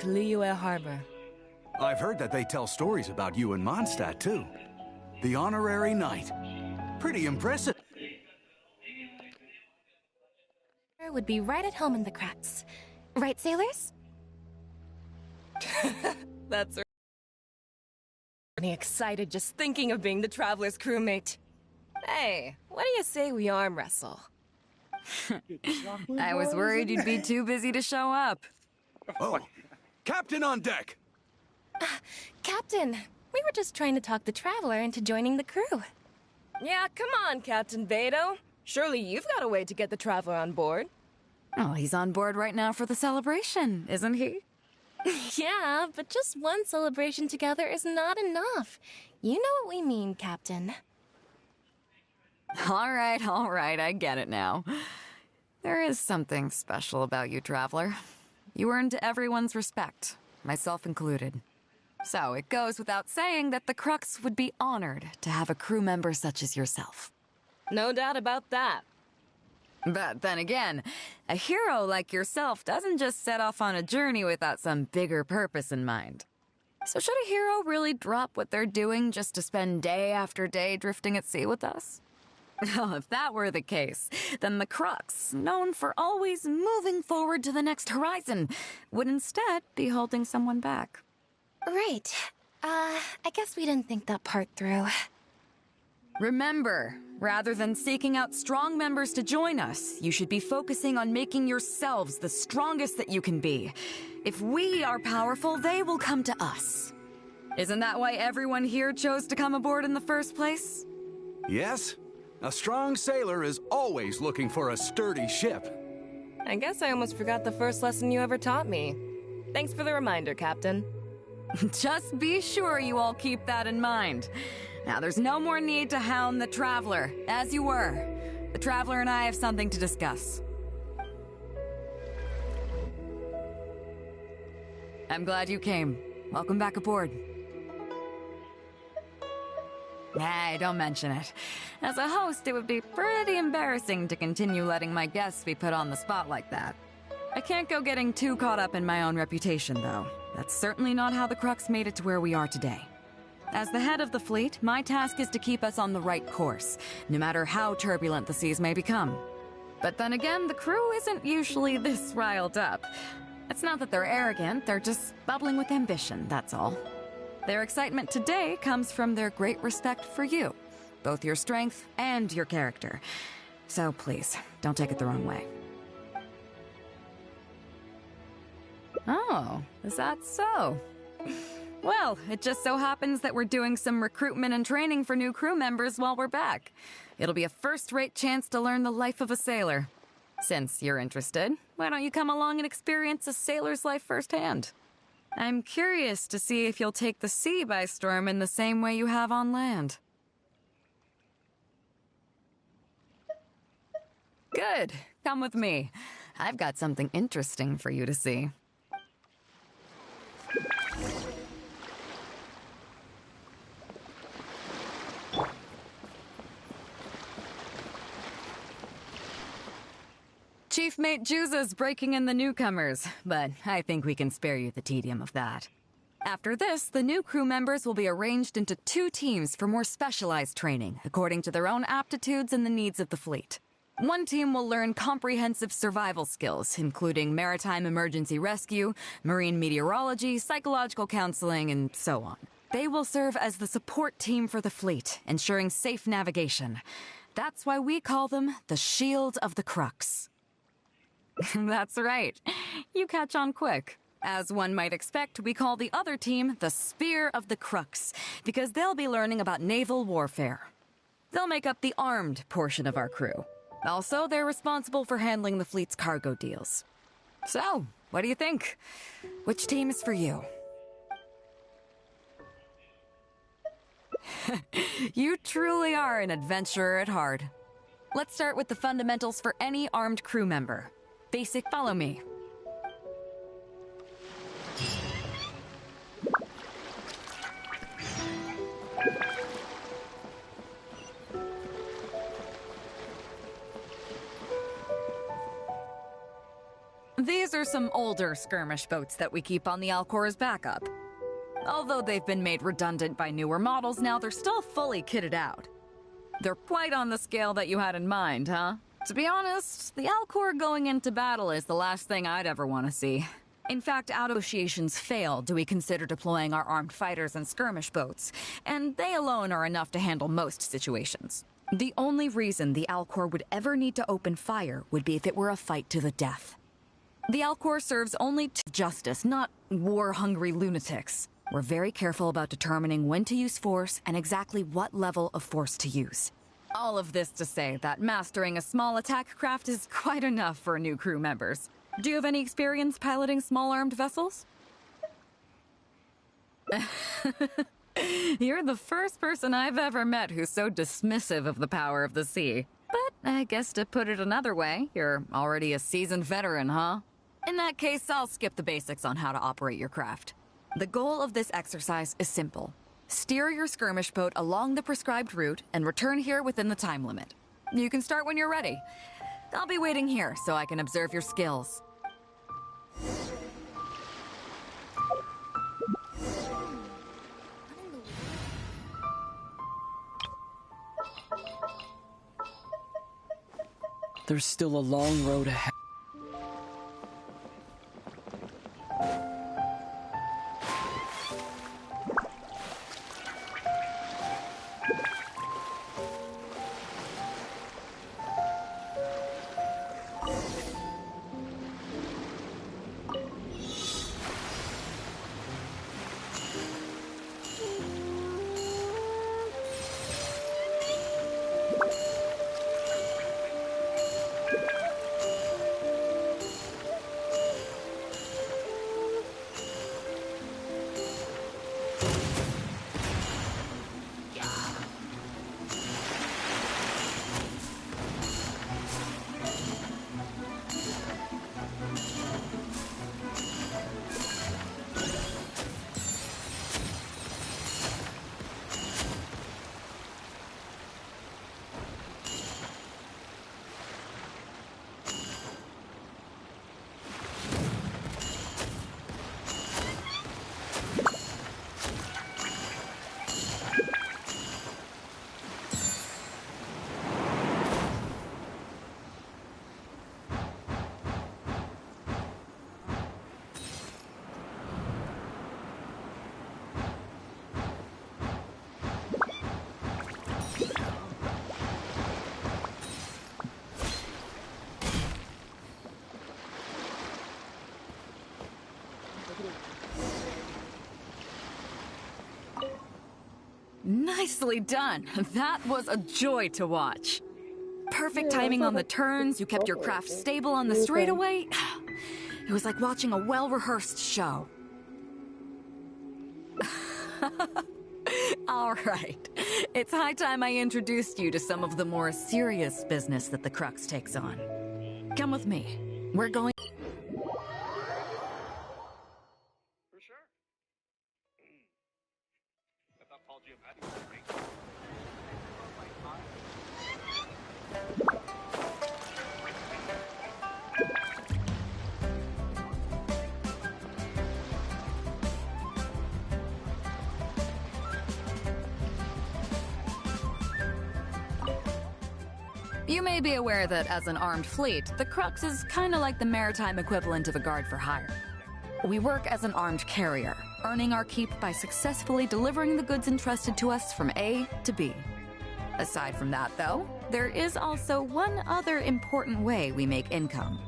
Liyue Harbor. I've heard that they tell stories about you in Mondstadt, too. The honorary knight. Pretty impressive. Would be right at home in the cracks. Right, sailors? That's me excited just thinking of being the Traveler's crewmate. Hey, what do you say we arm wrestle? I was worried you'd be too busy to show up. Oh, Captain on deck! Captain, we were just trying to talk the Traveler into joining the crew. Yeah, come on, Captain Beidou. Surely you've got a way to get the Traveler on board. Oh, he's on board right now for the celebration, isn't he? Yeah, but just one celebration together is not enough. You know what we mean, Captain. All right, I get it now. There is something special about you, Traveler. You earned everyone's respect, myself included. So it goes without saying that the Crux would be honored to have a crew member such as yourself. No doubt about that. But then again, a hero like yourself doesn't just set off on a journey without some bigger purpose in mind. So should a hero really drop what they're doing just to spend day after day drifting at sea with us? Well, if that were the case, then the Crux, known for always moving forward to the next horizon, would instead be holding someone back. Right. I guess we didn't think that part through. Remember, rather than seeking out strong members to join us, you should be focusing on making yourselves the strongest that you can be. If we are powerful, they will come to us. Isn't that why everyone here chose to come aboard in the first place? Yes. A strong sailor is always looking for a sturdy ship. I guess I almost forgot the first lesson you ever taught me. Thanks for the reminder, Captain. Just be sure you all keep that in mind. Now, there's no more need to hound the Traveler, as you were. The Traveler and I have something to discuss. I'm glad you came. Welcome back aboard. Hey, don't mention it. As a host, it would be pretty embarrassing to continue letting my guests be put on the spot like that. I can't go getting too caught up in my own reputation, though. That's certainly not how the Crux made it to where we are today. As the head of the fleet, my task is to keep us on the right course, no matter how turbulent the seas may become. But then again, the crew isn't usually this riled up. It's not that they're arrogant, they're just bubbling with ambition, that's all. Their excitement today comes from their great respect for you, both your strength and your character. So please, don't take it the wrong way. Oh, is that so? Well, it just so happens that we're doing some recruitment and training for new crew members while we're back. It'll be a first-rate chance to learn the life of a sailor. Since you're interested, why don't you come along and experience a sailor's life firsthand? I'm curious to see if you'll take the sea by storm in the same way you have on land. Good. Come with me. I've got something interesting for you to see. Chief Mate Juza's breaking in the newcomers, but I think we can spare you the tedium of that. After this, the new crew members will be arranged into 2 teams for more specialized training, according to their own aptitudes and the needs of the fleet. One team will learn comprehensive survival skills, including maritime emergency rescue, marine meteorology, psychological counseling, and so on. They will serve as the support team for the fleet, ensuring safe navigation. That's why we call them the Shield of the Crux. That's right. You catch on quick. As one might expect, we call the other team the Spear of the Crux, because they'll be learning about naval warfare. They'll make up the armed portion of our crew. Also, they're responsible for handling the fleet's cargo deals. So, what do you think? Which team is for you? You truly are an adventurer at heart. Let's start with the fundamentals for any armed crew member. Basic, follow me. These are are some older skirmish boats that we keep on the Alcor as backup. Although they've been made redundant by newer models now, they're still fully kitted out. They're quite on the scale that you had in mind, huh? To be honest, the Alcor going into battle is the last thing I'd ever want to see. In fact, out of negotiations fail do we consider deploying our armed fighters and skirmish boats, and they alone are enough to handle most situations. The only reason the Alcor would ever need to open fire would be if it were a fight to the death. The Alcor serves only to justice, not war-hungry lunatics. We're very careful about determining when to use force and exactly what level of force to use. All of this to say that mastering a small attack craft is quite enough for new crew members. Do you have any experience piloting small armed vessels? You're the first person I've ever met who's so dismissive of the power of the sea. But I guess to put it another way, you're already a seasoned veteran, huh? In that case, I'll skip the basics on how to operate your craft. The goal of this exercise is simple. Steer your skirmish boat along the prescribed route and return here within the time limit. You can start when you're ready. I'll be waiting here so I can observe your skills. There's still a long road ahead. Nicely done. That was a joy to watch. Perfect timing on the turns, you kept your craft stable on the straightaway. It was like watching a well-rehearsed show. All right. It's high time I introduced you to some of the more serious business that the Crux takes on. Come with me. We're going... You may be aware that as an armed fleet, the Crux is kinda like the maritime equivalent of a guard for hire. We work as an armed carrier, earning our keep by successfully delivering the goods entrusted to us from A to B. Aside from that, though, there is also one other important way we make income.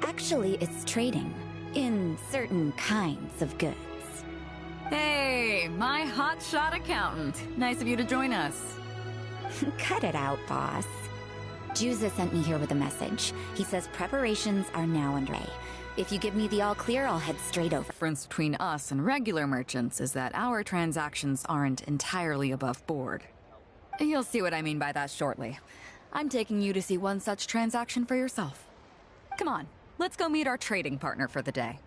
Actually, it's trading. In certain kinds of goods. Hey, my hotshot accountant. Nice of you to join us. Cut it out, boss. Juza sent me here with a message. He says preparations are now underway. If you give me the all clear, I'll head straight over. The difference between us and regular merchants is that our transactions aren't entirely above board. You'll see what I mean by that shortly. I'm taking you to see one such transaction for yourself. Come on, let's go meet our trading partner for the day.